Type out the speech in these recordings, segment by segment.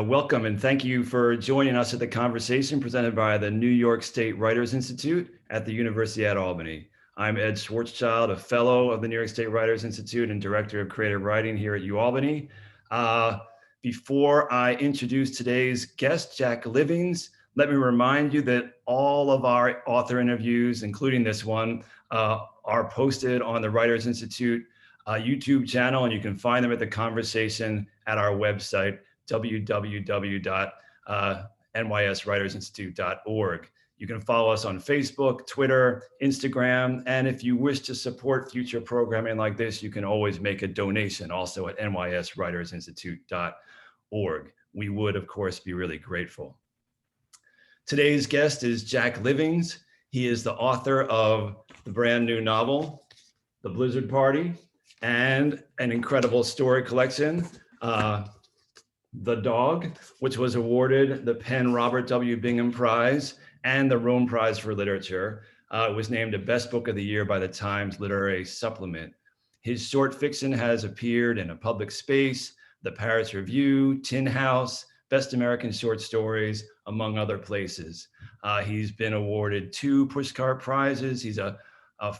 Welcome and thank you for joining us at the conversation presented by the New York State Writers Institute at the University at Albany. I'm Ed Schwarzschild, a fellow of the New York State Writers Institute and director of creative writing here at UAlbany. Before I introduce today's guest, Jack Livings, let me remind you that all of our author interviews, including this one, are posted on the Writers Institute YouTube channel, and you can find them at the conversation at our website, www.nyswritersinstitute.org. You can follow us on Facebook, Twitter, Instagram, and if you wish to support future programming like this, you can always make a donation also at nyswritersinstitute.org. We would, of course, be really grateful. Today's guest is Jack Livings. He is the author of the brand new novel, The Blizzard Party, and an incredible story collection, The Dog, which was awarded the Penn Robert W. Bingham Prize and the Rome Prize for Literature. It was named a Best Book of the Year by the Times Literary Supplement. His short fiction has appeared in A Public Space, the Paris Review, Tin House, Best American Short Stories, among other places. He's been awarded 2 Pushcart Prizes. He's a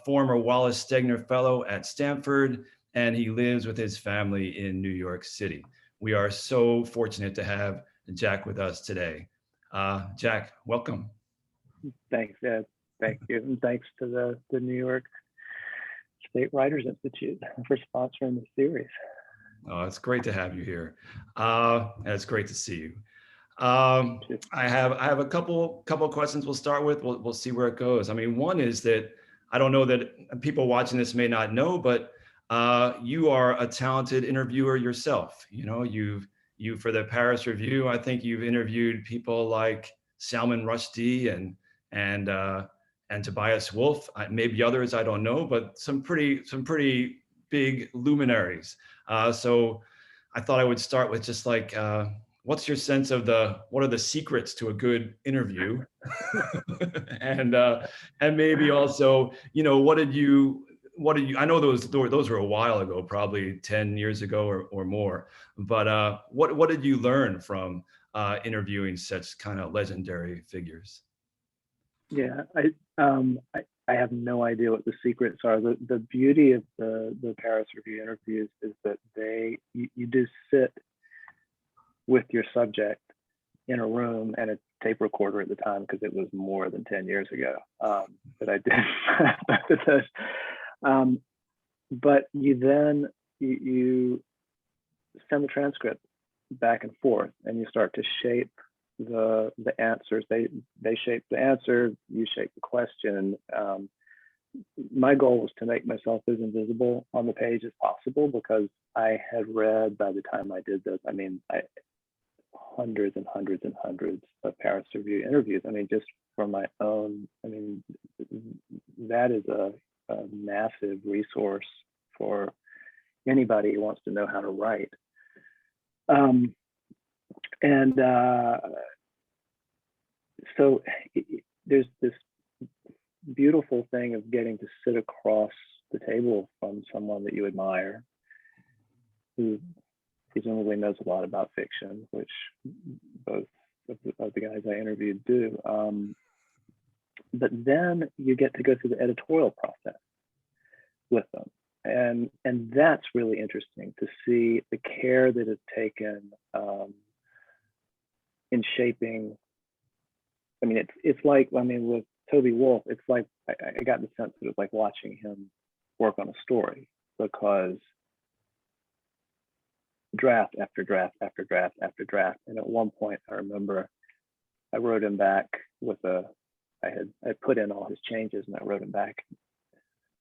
former Wallace Stegner Fellow at Stanford, and he lives with his family in New York City. We are so fortunate to have Jack with us today. Jack, welcome. Thanks, Ed. Thank you. And thanks to the New York State Writers Institute for sponsoring the series. Oh, it's great to have you here. And it's great to see you. I have a couple questions we'll start with. We'll see where it goes. I mean, one is that I don't know that people watching this may not know, but you are a talented interviewer yourself. You know, you for the Paris Review, I think you've interviewed people like Salman Rushdie and Tobias Wolff, maybe others I don't know, but some pretty big luminaries. So I thought I would start with just like, what's your sense of what are the secrets to a good interview? and maybe also, you know, what did you, I know those were a while ago, probably 10 years ago or more, but what did you learn from interviewing such kind of legendary figures? Yeah, I have no idea what the secrets are. The beauty of the Paris Review interviews is that you do sit with your subject in a room and a tape recorder at the time, because it was more than 10 years ago that I did this. But you send the transcript back and forth, and you start to shape the answers. They shape the answer, you shape the question. My goal was to make myself as invisible on the page as possible, because I had read, by the time I did this, I mean, hundreds and hundreds and hundreds of Paris Review interviews. I mean, just from my own, I mean, that is a massive resource for anybody who wants to know how to write. So there's this beautiful thing of getting to sit across the table from someone that you admire, who presumably knows a lot about fiction, which both of the guys I interviewed do. But then you get to go through the editorial process with them. And that's really interesting to see the care that is taken in shaping. I mean, it's like, I mean, with Toby Wolff, it's like, I got the sense that it was like watching him work on a story, because draft after draft after draft after draft. And at one point, I remember I wrote him back with I put in all his changes, and I wrote him back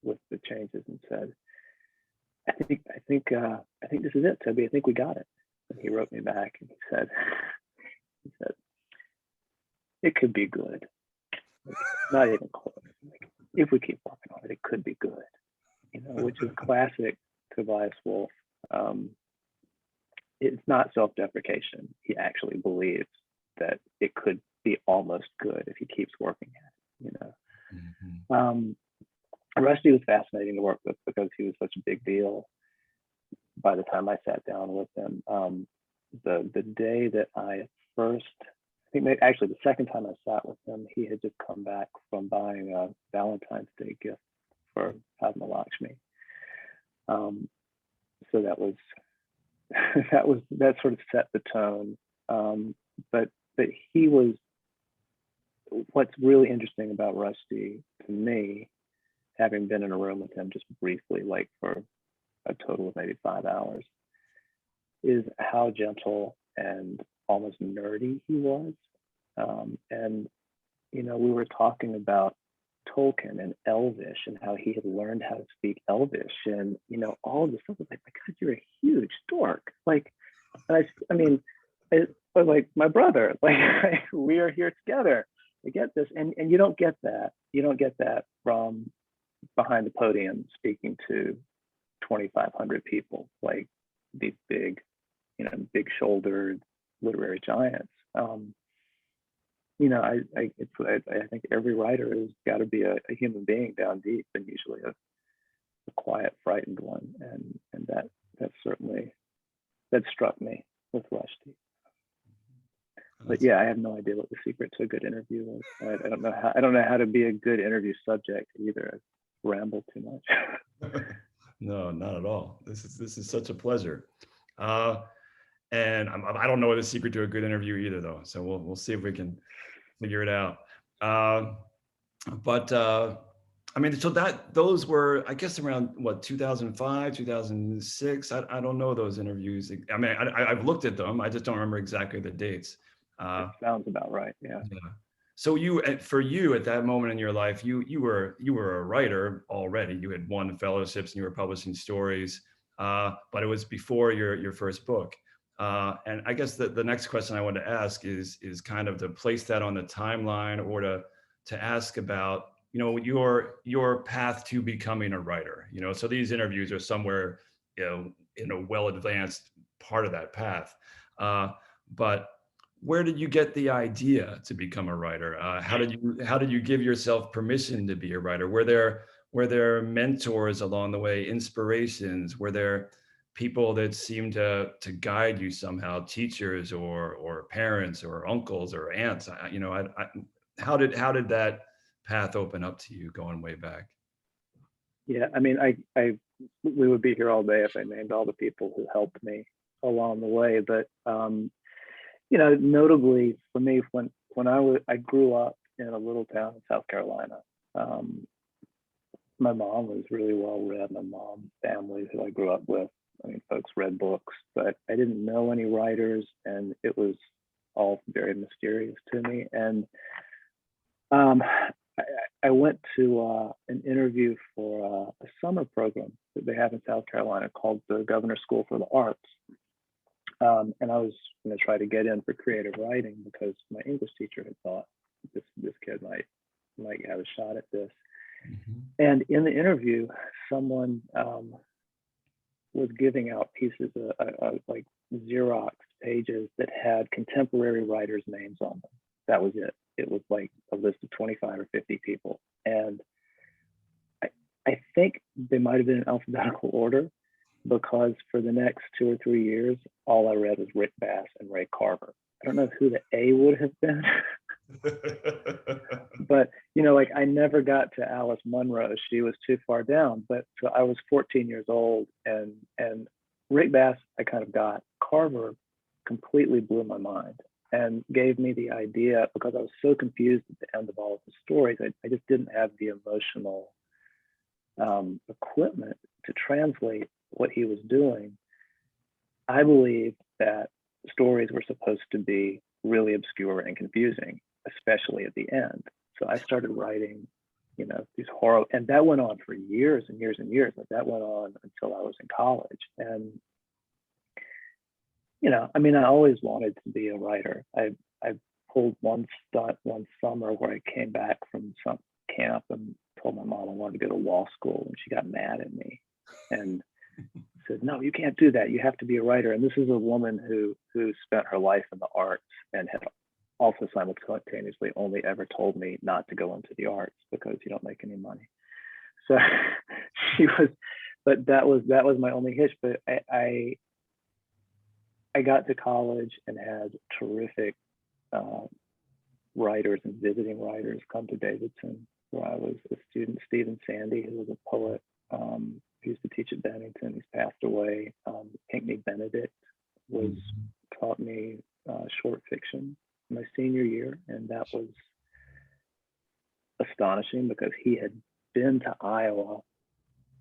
with the changes and said, I think this is it, Toby. I think we got it. And he wrote me back, and he said, it could be good. Not even close. Like, if we keep working on it, it could be good. You know, which is classic Tobias Wolff. It's not self-deprecation. He actually believes that it could be almost good if he keeps working at it, you know. Mm-hmm. Rushdie was fascinating to work with, because he was such a big deal by the time I sat down with him. the day that I first, I think maybe, actually the second time I sat with him, he had just come back from buying a Valentine's Day gift for Padma Lakshmi. So that was that sort of set the tone. But he was, what's really interesting about Rusty to me, having been in a room with him just briefly, like for a total of maybe 5 hours, is how gentle and almost nerdy he was. And, you know, we were talking about Tolkien and Elvish and how he had learned how to speak Elvish, and, you know, all of this stuff. I was like, my God, you're a huge dork. Like, I mean, it was like my brother, like we are here together. I get this. And you don't get that. You don't get that from behind the podium speaking to 2,500 people, like these big, you know, big shouldered literary giants. You know, I think every writer has got to be a human being down deep, and usually a quiet, frightened one. And that certainly, that struck me with Rusty. But yeah, I have no idea what the secret to a good interview is. I don't know how to be a good interview subject either. I ramble too much. No, not at all. This is such a pleasure. And I don't know the secret to a good interview either, though. So we'll see if we can figure it out. But I mean, so those were, I guess, around what, 2005, 2006. I don't know those interviews. I mean, I've looked at them. I just don't remember exactly the dates. That sounds about right. Yeah. So for you at that moment in your life, you were a writer already. You had won fellowships and you were publishing stories, but it was before your first book. And I guess the next question I want to ask is kind of to place that on the timeline, or to ask about, you know, your path to becoming a writer. You know, so these interviews are somewhere, you know, in a well advanced part of that path. But where did you get the idea to become a writer? How did you give yourself permission to be a writer? Were there mentors along the way, inspirations? Were there people that seemed to guide you somehow, teachers or parents or uncles or aunts? You know, how did that path open up to you going way back? Yeah, I mean, we would be here all day if I named all the people who helped me along the way, but you know, notably for me, when I grew up in a little town in South Carolina. My mom was really well read. My mom's family, who I grew up with, I mean, folks read books, but I didn't know any writers, and it was all very mysterious to me. And I went to an interview for a summer program that they have in South Carolina called the Governor's School for the Arts. And I was going to try to get in for creative writing because my English teacher had thought this kid might have a shot at this. Mm-hmm. And in the interview, someone was giving out pieces of like Xerox pages that had contemporary writers' names on them. That was it. It was like a list of 25 or 50 people. And I think they might have been in alphabetical order, because for the next 2 or 3 years, all I read was Rick Bass and Ray Carver. I don't know who the A would have been, but, you know, like I never got to Alice Munro. She was too far down, but so I was 14 years old, and Rick Bass I kind of got. Carver completely blew my mind and gave me the idea, because I was so confused at the end of all of the stories. I just didn't have the emotional equipment to translate what he was doing. I believed that stories were supposed to be really obscure and confusing, especially at the end. So I started writing, you know, these horror, and that went on for years and years and years. Like that went on until I was in college. And, you know, I mean, I always wanted to be a writer. I pulled one stunt one summer where I came back from some camp and told my mom I wanted to go to law school, and she got mad at me and said, "No, you can't do that. You have to be a writer." And this is a woman who spent her life in the arts and had also simultaneously only ever told me not to go into the arts because you don't make any money. So she was, but that was my only hitch. But I got to college and had terrific writers and visiting writers come to Davidson, where I was a student. Stephen Sandy, who was a poet, he used to teach at Bennington. He's passed away. Pinckney Benedict taught me short fiction my senior year, and that was astonishing because he had been to Iowa,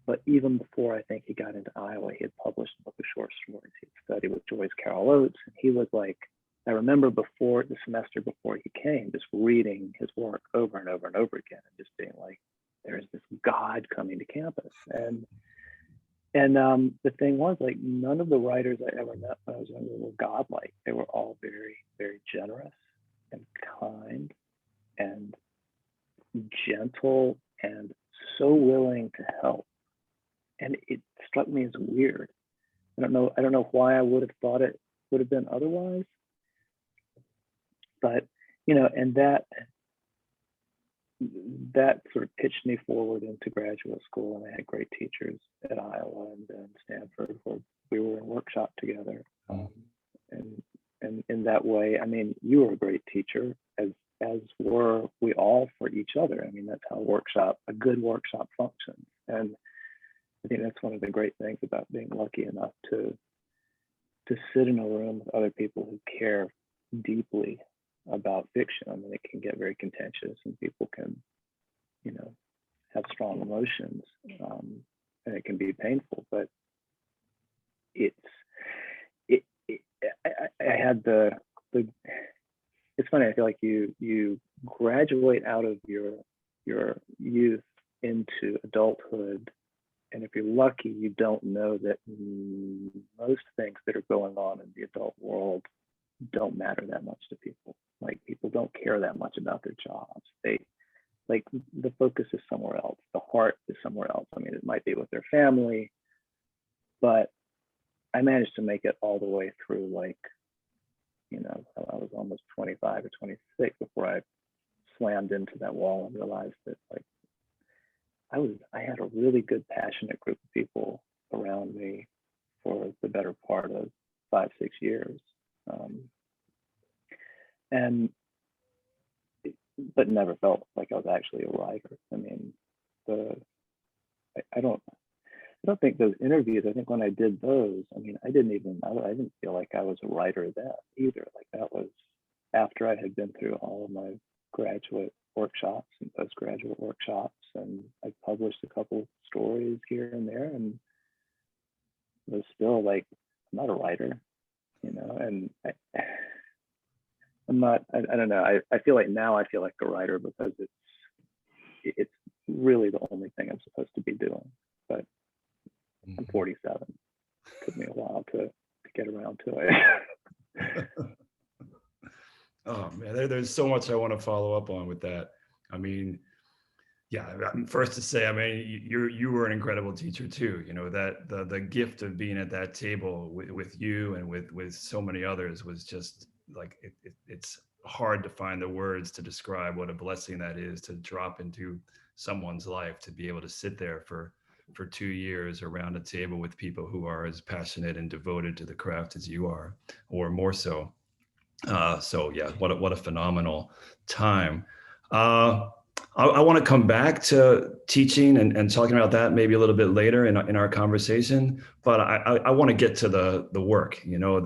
but even before I think he got into Iowa, he had published a book of short stories. He had studied with Joyce Carol Oates, and he was like, I remember before the semester before he came, just reading his work over and over and over again, and just being like, there's this God coming to campus. And the thing was, like, none of the writers I ever met when I was younger were godlike. They were all very, very generous and kind and gentle and so willing to help. And it struck me as weird. I don't know why I would have thought it would have been otherwise. But, you know, and that sort of pitched me forward into graduate school, and I had great teachers at Iowa and Stanford where we were in workshop together. And in that way, I mean, you were a great teacher, as were we all for each other. I mean, that's how a good workshop functions. And I think that's one of the great things about being lucky enough to sit in a room with other people who care deeply about fiction. I mean, it can get very contentious, and people can, you know, have strong emotions, and it can be painful. But I had the. It's funny. I feel like you graduate out of your youth into adulthood, and if you're lucky, you don't know that most things that are going on in the adult world don't matter that much to people. Like, people don't care that much about their jobs. They, like, the focus is somewhere else. The heart is somewhere else. I mean, it might be with their family, but I managed to make it all the way through, like, you know, I was almost 25 or 26 before I slammed into that wall and realized that, like, I had a really good, passionate group of people around me for the better part of 5-6 years. But never felt like I was actually a writer. I mean, I don't think those interviews, I think when I did those, I mean, I didn't feel like I was a writer then either. Like, that was after I had been through all of my graduate workshops and postgraduate workshops, and I published a couple stories here and there, and it was still like, I'm not a writer, you know. And I'm not, I don't know, I feel like now I feel like a writer because it's really the only thing I'm supposed to be doing. But I'm 47. It took me a while to get around to it. Oh man, there's so much I want to follow up on with that. I mean, yeah, first to say, I mean, you were an incredible teacher too. You know, that the gift of being at that table with you and with so many others was just like, it's hard to find the words to describe what a blessing that is, to drop into someone's life, to be able to sit there for 2 years around a table with people who are as passionate and devoted to the craft as you are, or more so. So yeah, what a phenomenal time. I want to come back to teaching and talking about that maybe a little bit later in our conversation, but I want to get to the work, you know,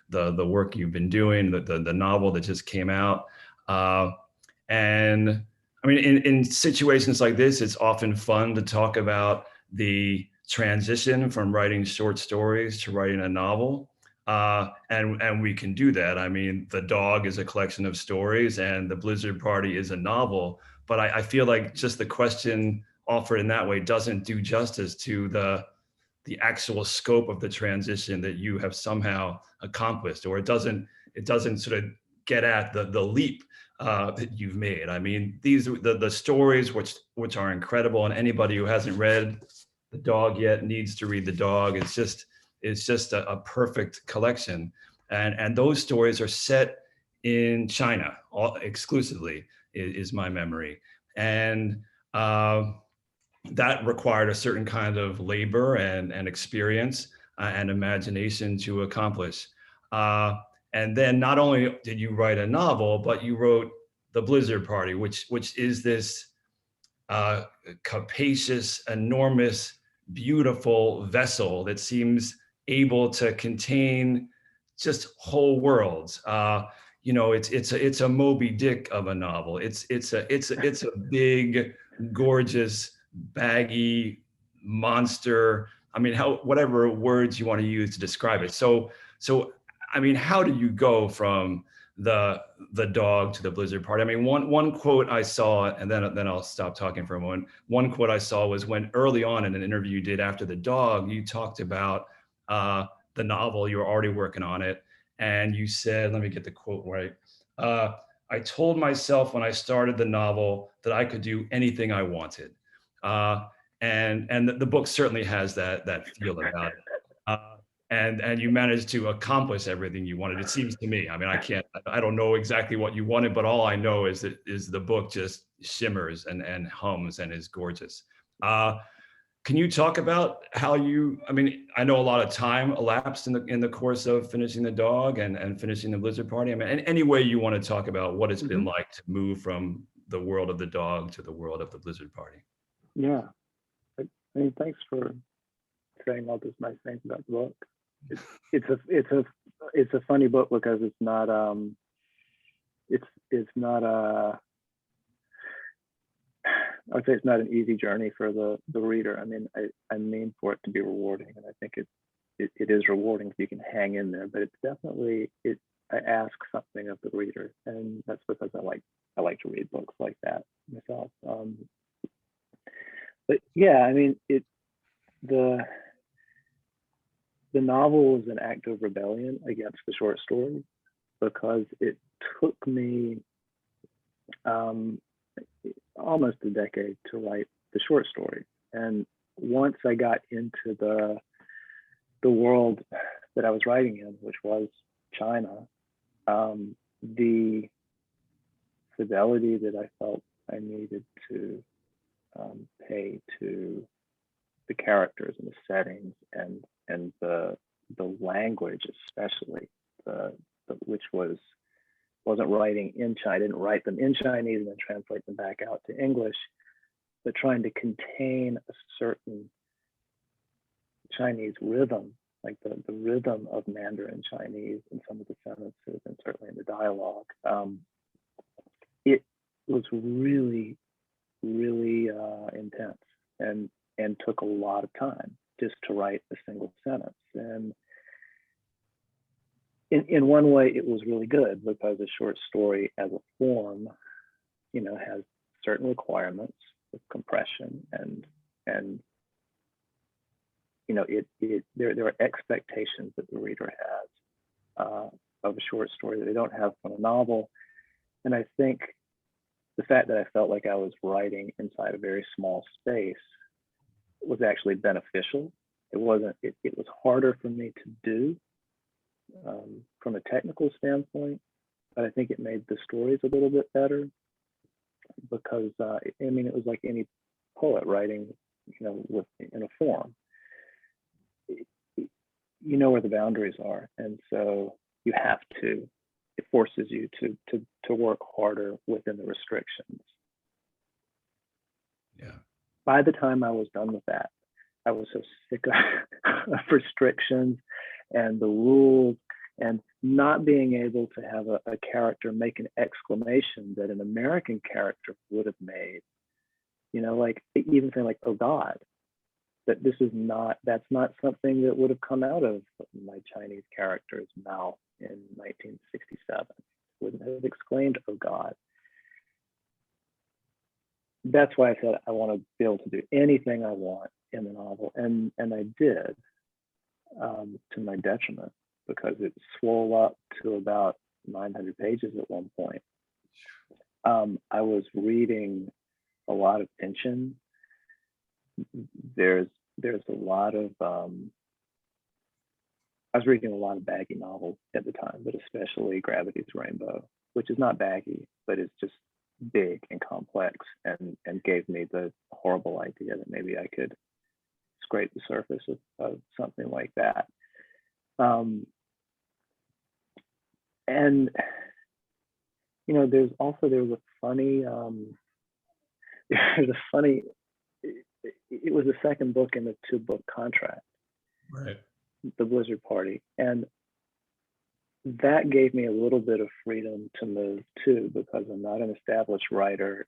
the work you've been doing, the novel that just came out. And I mean, in situations like this, it's often fun to talk about the transition from writing short stories to writing a novel. And we can do that. I mean, The Dog is a collection of stories and The Blizzard Party is a novel, but I feel like just the question offered in that way doesn't do justice to the actual scope of the transition that you have somehow accomplished, or it doesn't sort of get at the leap that you've made. I mean, these the stories which are incredible, and anybody who hasn't read The Dog yet needs to read The Dog. It's just a perfect collection, and those stories are set in China exclusively, is my memory, and that required a certain kind of labor and experience and imagination to accomplish. Uh, and then not only did you write a novel, but you wrote The Blizzard Party, which is this uh, capacious, enormous, beautiful vessel that seems able to contain just whole worlds. It's a Moby Dick of a novel. It's a big, gorgeous, baggy monster. I mean, whatever words you want to use to describe it. So I mean, how do you go from the dog to the Blizzard Party? I mean, one quote I saw, and then I'll stop talking for a moment. One quote I saw was when early on in an interview you did after the dog, you talked about the novel. You were already working on it, and you said, let me get the quote right. I told myself when I started the novel that I could do anything I wanted, and the book certainly has that feel about it. And you managed to accomplish everything you wanted. It seems to me. I mean, I don't know exactly what you wanted, but all I know is that the book just shimmers and hums and is gorgeous. Can you talk about how I mean, I know a lot of time elapsed in the course of finishing the dog and finishing the Blizzard Party. I mean, any way you want to talk about what it's been like to move from the world of the dog to the world of the Blizzard Party. Yeah, I mean, thanks for saying all those nice things about the book. It's a funny book because it's not I would say it's not an easy journey for the reader. I mean, I mean for it to be rewarding, and I think it is rewarding if you can hang in there. But it's definitely I ask something of the reader, and that's because I like to read books like that myself. But yeah, I mean, the novel was an act of rebellion against the short story because it took me almost a decade to write the short story. And once I got into the world that I was writing in, which was China, the fidelity that I felt I needed to pay to the characters and the settings and the language, especially which wasn't writing in China. I didn't write them in Chinese and then translate them back out to English, but trying to contain a certain Chinese rhythm, like the rhythm of Mandarin Chinese in some of the sentences and certainly in the dialogue. It was really, really intense and took a lot of time just to write a single sentence. And in one way, it was really good because a short story as a form, has certain requirements of compression and there are expectations that the reader has of a short story that they don't have from a novel. And I think the fact that I felt like I was writing inside a very small space was actually beneficial. It was harder for me to do from a technical standpoint, but I think it made the stories a little bit better because it was like any poet writing, in a form. You know where the boundaries are, and so it forces you to work harder within the restrictions. Yeah. By the time I was done with that, I was so sick of restrictions and the rules and not being able to have a character make an exclamation that an American character would have made. Like even saying like, "Oh God," that's not something that would have come out of my Chinese character's mouth in 1967. Wouldn't have exclaimed, "Oh God." That's why I said I want to be able to do anything I want in the novel, and I did, to my detriment, because it swole up to about 900 pages at one point. I was reading a lot of tension. There's a lot of I was reading a lot of baggy novels at the time, but especially Gravity's Rainbow, which is not baggy, but it's just big and complex, and gave me the horrible idea that maybe I could scrape the surface of something like that. And there was a funny there's a funny it was the second book in the 2-book contract, Right. The Blizzard Party, and that gave me a little bit of freedom to move too, because I'm not an established writer.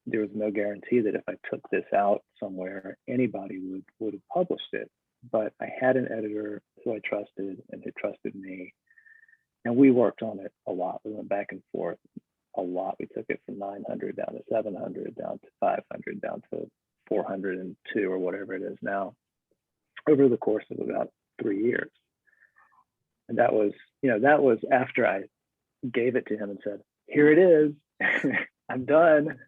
There was no guarantee that if I took this out somewhere, anybody would have published it. But I had an editor who I trusted and who trusted me, and we worked on it a lot. We went back and forth a lot. We took it from 900 down to 700, down to 500, down to 402 or whatever it is now, over the course of about 3 years. And that was after I gave it to him and said, "Here it is, I'm done."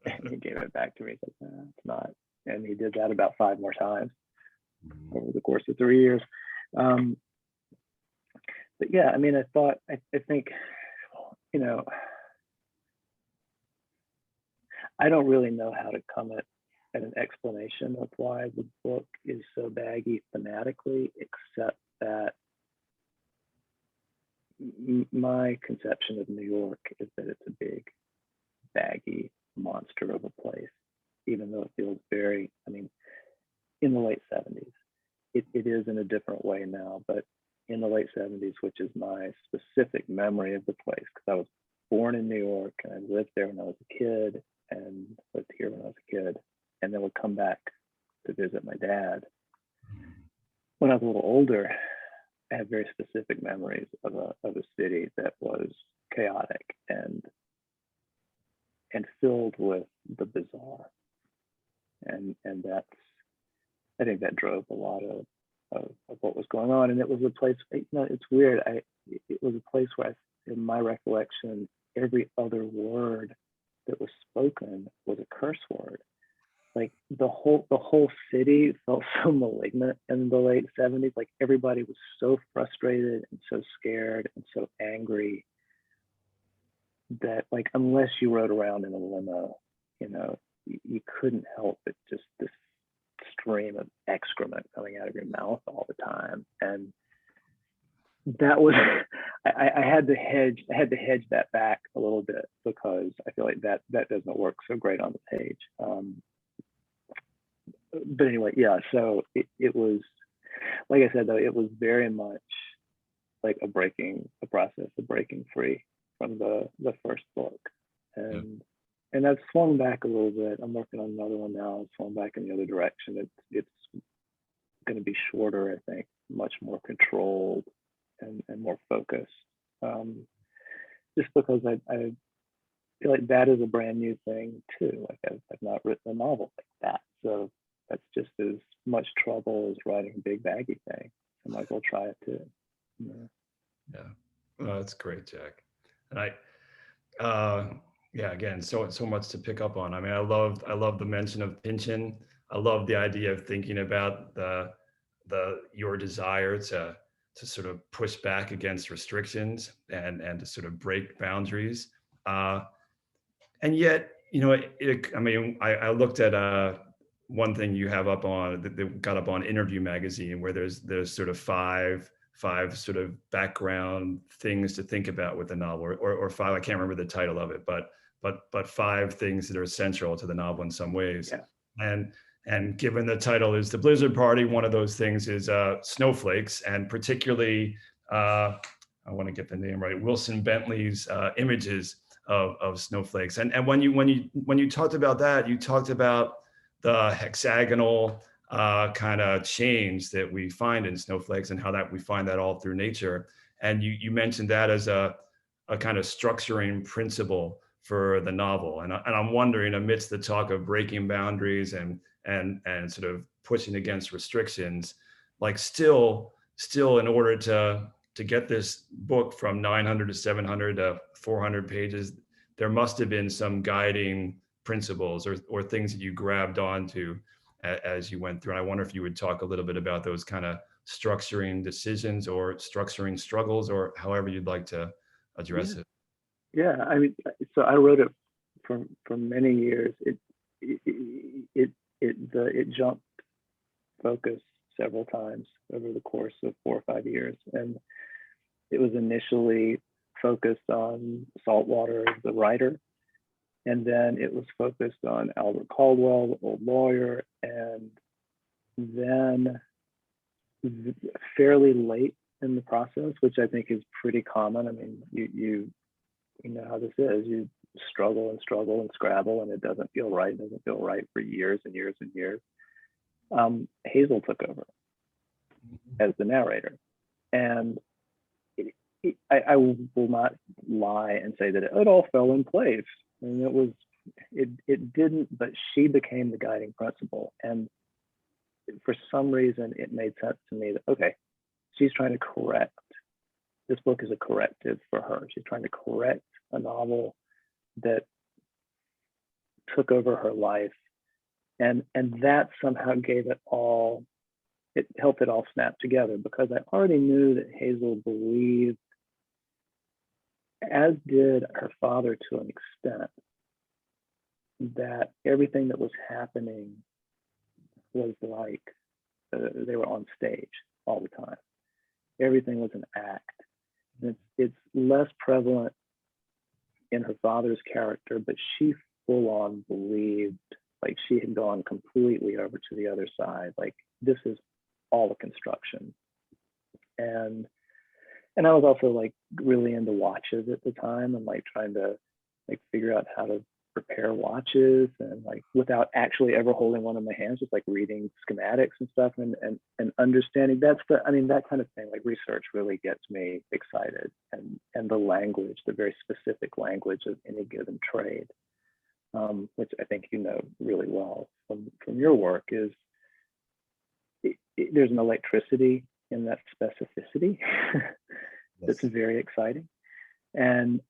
And he gave it back to me. He said, "No, it's not." And he did that about 5 more times over the course of 3 years. But yeah, I mean, I think, I don't really know how to come at an explanation of why the book is so baggy thematically, except that my conception of New York is that it's a big, baggy monster of a place, even though it feels very, in the late 70s. It is in a different way now, but in the late 70s, which is my specific memory of the place, because I was born in New York and I lived there when I was a kid and lived here when I was a kid, and then would come back to visit my dad. When I was a little older, I have very specific memories of a city that was chaotic and filled with the bizarre, and that's, I think that drove a lot of what was going on. And it was a place, it's weird. It was a place where, in my recollection, every other word that was spoken was a curse word. Like the whole city felt so malignant in the late 70s. Like everybody was so frustrated and so scared and so angry that, like, unless you rode around in a limo, you couldn't help but just this stream of excrement coming out of your mouth all the time. And that was, I had to hedge that back a little bit, because I feel like that doesn't work so great on the page. But anyway, yeah, so it was, like I said, though, it was very much like a process of breaking free from the first book. And I've swung back a little bit. I'm working on another one now. I've swung back in the other direction. It's going to be shorter, I think, much more controlled and more focused. Just because I feel like that is a brand new thing too. Like I've not written a novel like that, so that's just as much trouble as writing a big baggy thing. I might as well try it too. Yeah, well, that's great, Jack. And again, so much to pick up on. I mean, I love the mention of Pynchon. I love the idea of thinking about your desire to sort of push back against restrictions and to sort of break boundaries. And yet, I looked at one thing you have up on that got up on Interview magazine, where there's sort of five sort of background things to think about with the novel, or five, I can't remember the title of it, but 5 things that are central to the novel in some ways. Yeah. And given the title is The Blizzard Party, one of those things is snowflakes, and particularly, I want to get the name right, Wilson Bentley's images of snowflakes. And when you talked about that, you talked about the hexagonal kind of change that we find in snowflakes, and how that we find that all through nature. And you mentioned that as a kind of structuring principle for the novel. And I'm wondering, amidst the talk of breaking boundaries and sort of pushing against restrictions, like still in order to get this book from 900 to 700 to 400 pages, there must have been some guiding principles or things that you grabbed onto as you went through. And I wonder if you would talk a little bit about those kind of structuring decisions or structuring struggles, or however you'd like to address it. Yeah, I mean, so I wrote it for many years. It jumped focus several times over the course of 4 or 5 years, and it was initially focused on Saltwater, the writer, and then it was focused on Albert Caldwell, the old lawyer, and then fairly late in the process, which I think is pretty common. I mean, you know how this is. You struggle and struggle and scrabble, and it doesn't feel right. It doesn't feel right for years and years and years. Hazel took over as the narrator, and I will not lie and say that it all fell in place. I mean, it didn't, but she became the guiding principle, and for some reason, it made sense to me that, okay, she's trying to correct. This book is a corrective for her. She's trying to correct a novel that took over her life, and that somehow gave it all. It helped it all snap together, because I already knew that Hazel believed, as did her father to an extent, that everything that was happening was like they were on stage all the time. Everything was an act. And it's less prevalent in her father's character, but she full on believed, like she had gone completely over to the other side. Like, this is all a construction. And I was also like really into watches at the time, and like trying to like figure out how to repair watches, and like without actually ever holding one in my hands, just like reading schematics and stuff, and understanding. That kind of thing, like research really gets me excited, and the language, the very specific language of any given trade, which I think you know really well from your work, is there's an electricity in that specificity that's very exciting, and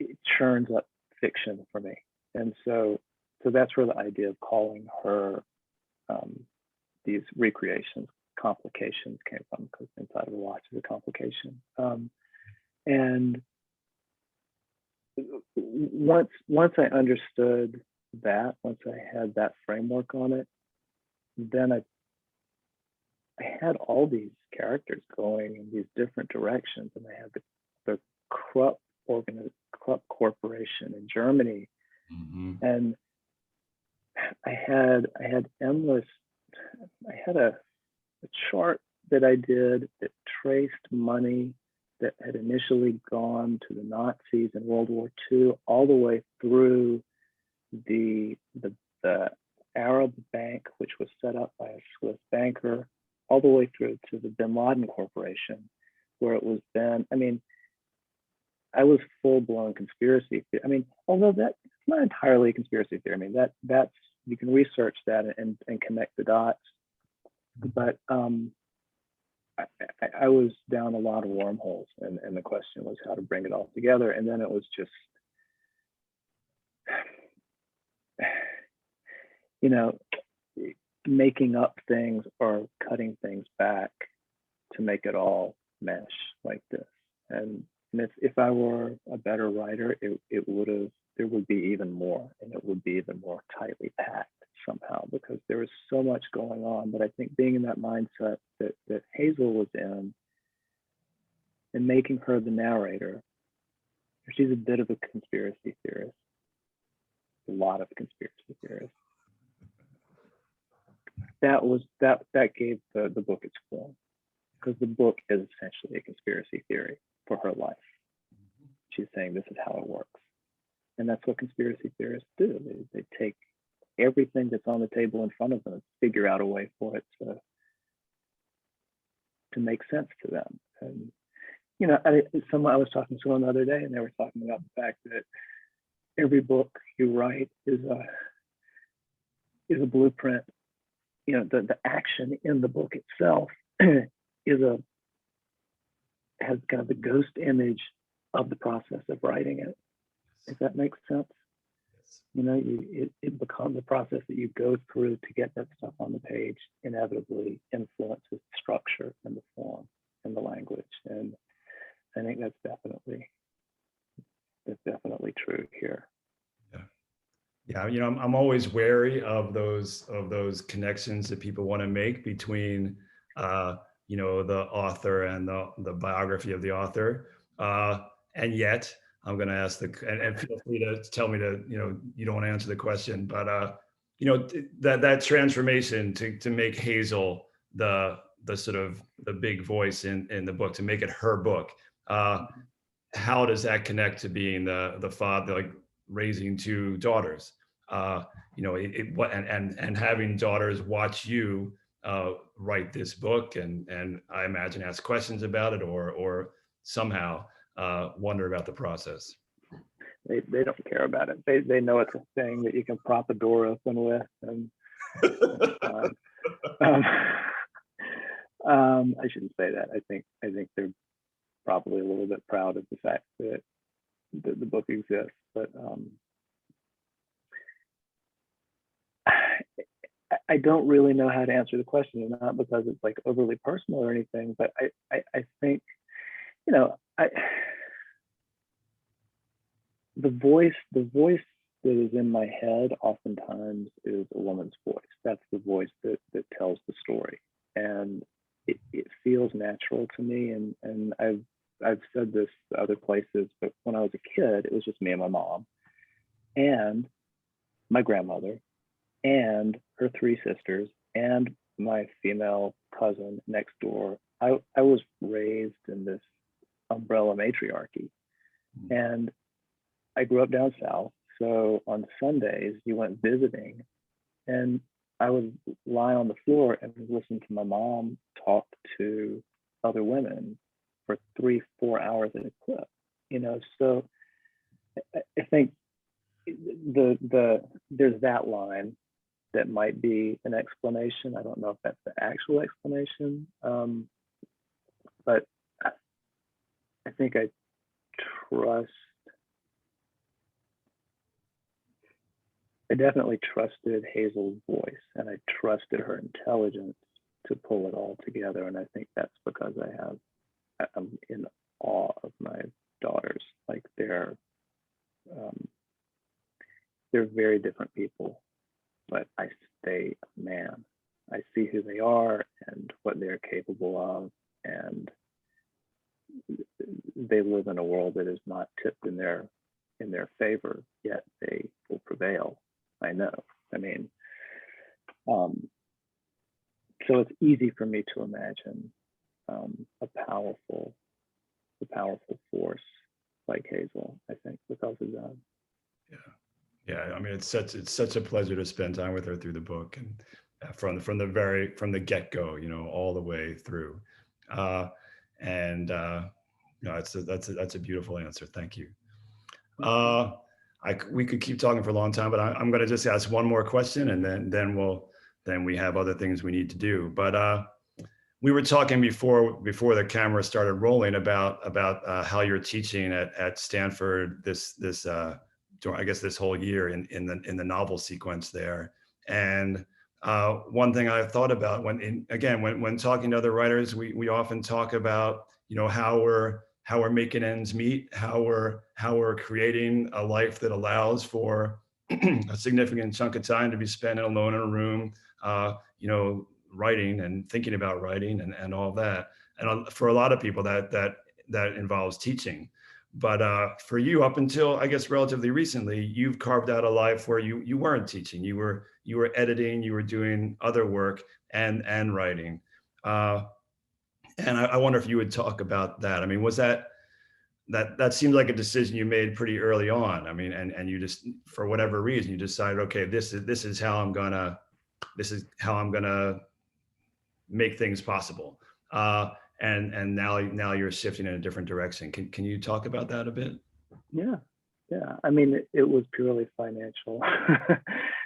it churns up fiction for me. And so that's where the idea of calling her these recreations complications came from, because inside of a watch is a complication. And once I understood that, once I had that framework on it, then I had all these characters going in these different directions, and I had the Krupp Corporation in Germany, and I had a chart that I did that traced money that had initially gone to the Nazis in World War II, all the way through the Arab Bank, which was set up by a Swiss banker, all the way through to the Bin Laden Corporation, where it was then, I mean, I was full-blown conspiracy theory. I mean, although that's not entirely a conspiracy theory. I mean, that's you can research that and connect the dots. But I was down a lot of wormholes, and the question was how to bring it all together. And then it was just, you know, making up things or cutting things back to make it all mesh like this. And if I were a better writer, there would be even more, and it would be even more tightly packed somehow, because there was so much going on. But I think being in that mindset that Hazel was in, and making her the narrator, she's a bit of a conspiracy theorist, a lot of conspiracy theorists. That gave the book its form, because the book is essentially a conspiracy theory for her life. She's saying this is how it works. And that's what conspiracy theorists do. They take everything that's on the table in front of them and figure out a way for it to make sense to them. And, you know, I was talking to someone the other day, and they were talking about the fact that every book you write is a blueprint. You know, the action in the book itself has kind of the ghost image of the process of writing it. If that makes sense. You know, it becomes a process that you go through to get that stuff on the page, inevitably influences the structure and the form and the language. And I think that's definitely true here. Yeah, you know, I'm always wary of those connections that people want to make between you know, the author and the biography of the author. And yet, I'm going to ask and feel free to tell me to, you don't want to answer the question, but, that transformation to make Hazel the sort of the big voice in the book, to make it her book. How does that connect to being the father, like raising two daughters? What and having daughters watch you write this book, and I imagine ask questions about it, or somehow wonder about the process. They don't care about it. They know it's a thing that you can prop a door open with, and um, I shouldn't say that. I think they're probably a little bit proud of the fact that the book exists, but I don't really know how to answer the question, not because it's like overly personal or anything, but I think, the voice that is in my head oftentimes is a woman's voice. That's the voice that tells the story, and it feels natural to me. And I've said this to other places, but when I was a kid, it was just me and my mom and my grandmother and her three sisters and my female cousin next door. I was raised in this umbrella matriarchy, and I grew up down south. So on Sundays, you went visiting, and I would lie on the floor and listen to my mom talk to other women for 3-4 hours at a clip. So I think there's that line that might be an explanation. I don't know if that's the actual explanation, but I think I definitely trusted Hazel's voice, and I trusted her intelligence to pull it all together. And I think that's because I'm in awe of my daughters. Like they're very different people, but I stay a man. I see who they are and what they're capable of, and they live in a world that is not tipped in their favor, yet they will prevail. I know. I mean, so it's easy for me to imagine a powerful force like Hazel. I think because of that. Yeah. I mean, it's such a pleasure to spend time with her through the book, and from the get-go, all the way through. That's a beautiful answer. Thank you. We could keep talking for a long time, but I'm going to just ask one more question, and then we have other things we need to do. But we were talking before the camera started rolling about how you're teaching at Stanford this I guess this whole year in the novel sequence there. And one thing I've thought about when talking to other writers, we often talk about how we're making ends meet, how we're creating a life that allows for a significant chunk of time to be spent alone in a room, writing and thinking about writing and all that. And for a lot of people that involves teaching. But for you, up until I guess relatively recently, you've carved out a life where you weren't teaching. You were editing. You were doing other work and writing. And I wonder if you would talk about that. I mean, was that seemed like a decision you made pretty early on? I mean, and you just, for whatever reason, you decided, okay, this is how I'm gonna make things possible. And now you're shifting in a different direction. Can you talk about that a bit? Yeah. I mean, it was purely financial.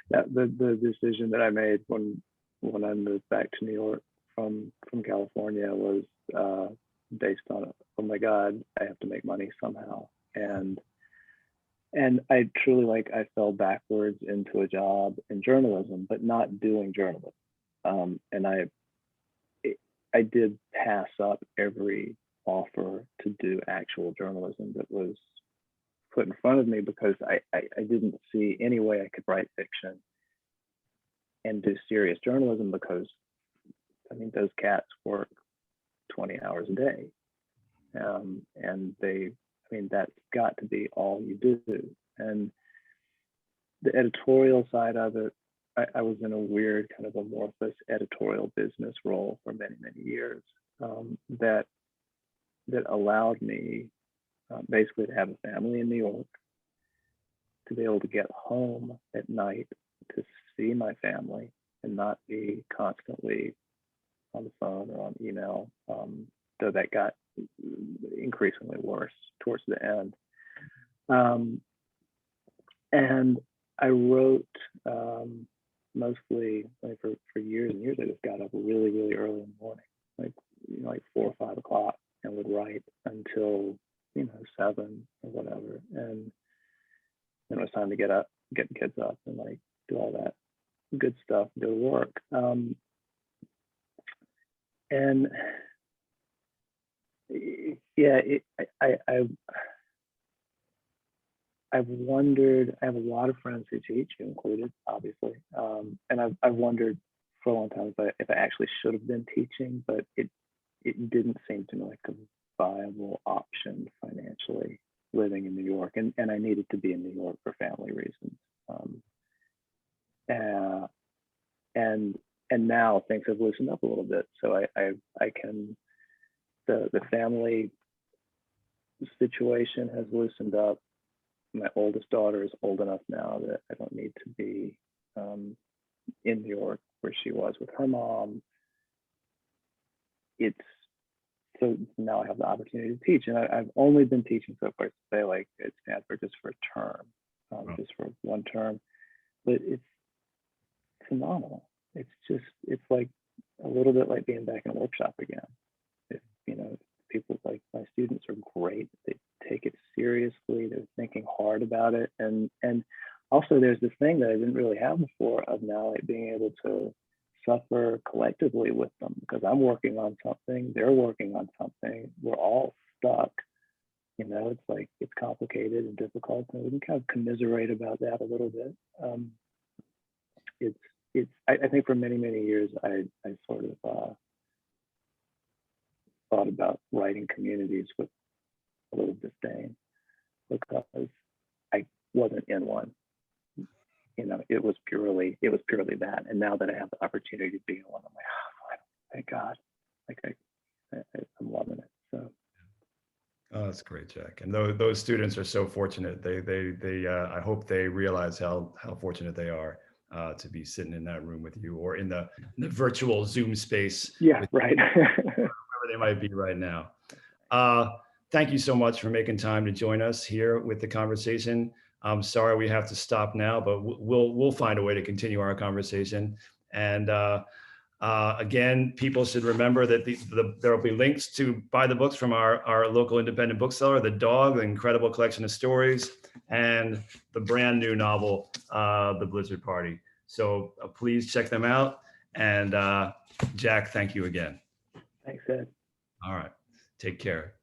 That the decision that I made when I moved back to New York from California was based on, oh my God, I have to make money somehow. And I truly, I fell backwards into a job in journalism, but not doing journalism. And I did pass up every offer to do actual journalism that was put in front of me because I didn't see any way I could write fiction and do serious journalism, because I mean, those cats work 20 hours a day. And that's got to be all you do. And the editorial side of it, I was in a weird kind of amorphous editorial business role for many, many years, that allowed me basically to have a family in New York, to be able to get home at night to see my family and not be constantly on the phone or on email, though that got increasingly worse towards the end. And I wrote mostly for years and years. I just got up really, really early in the morning, like 4 or 5 o'clock, and would write until 7 or whatever. And then it was time to get up, get the kids up, and like do all that good stuff, go to work. And yeah, I've wondered. I have a lot of friends who teach, you included, obviously, and I've wondered for a long time if I actually should have been teaching, but it didn't seem to me like a viable option financially, living in New York, and I needed to be in New York for family reasons. And now things have loosened up a little bit, so I can. The family situation has loosened up. My oldest daughter is old enough now that I don't need to be in New York where she was with her mom. So now I have the opportunity to teach, and I've only been teaching so far, say, like at Stanford, just for a term, just for one term, but it's phenomenal. It's like a little bit like being back in a workshop again. People, like my students, are great. They take it seriously. They're thinking hard about it, and also there's this thing that I didn't really have before of now, like being able to suffer collectively with them, because I'm working on something, they're working on something, we're all stuck. It's like it's complicated and difficult, and we can kind of commiserate about that a little bit. I think for many, many years I sort of thought about writing communities with a little disdain, because I wasn't in one. It was purely that. And now that I have the opportunity to be in one, I'm like, oh, thank God, like I'm loving it. So. Oh, that's great, Jack. And those students are so fortunate. They I hope they realize how fortunate they are to be sitting in that room with you, or in the virtual Zoom space. Yeah, right. Wherever they might be right now. Thank you so much for making time to join us here with the conversation. I'm sorry we have to stop now, but we'll find a way to continue our conversation. And again, people should remember that there will be links to buy the books from our local independent bookseller, The Dog, the incredible collection of stories, and the brand new novel, The Blizzard Party. So please check them out. And Jack, thank you again. Thanks, Ed. All right. Take care.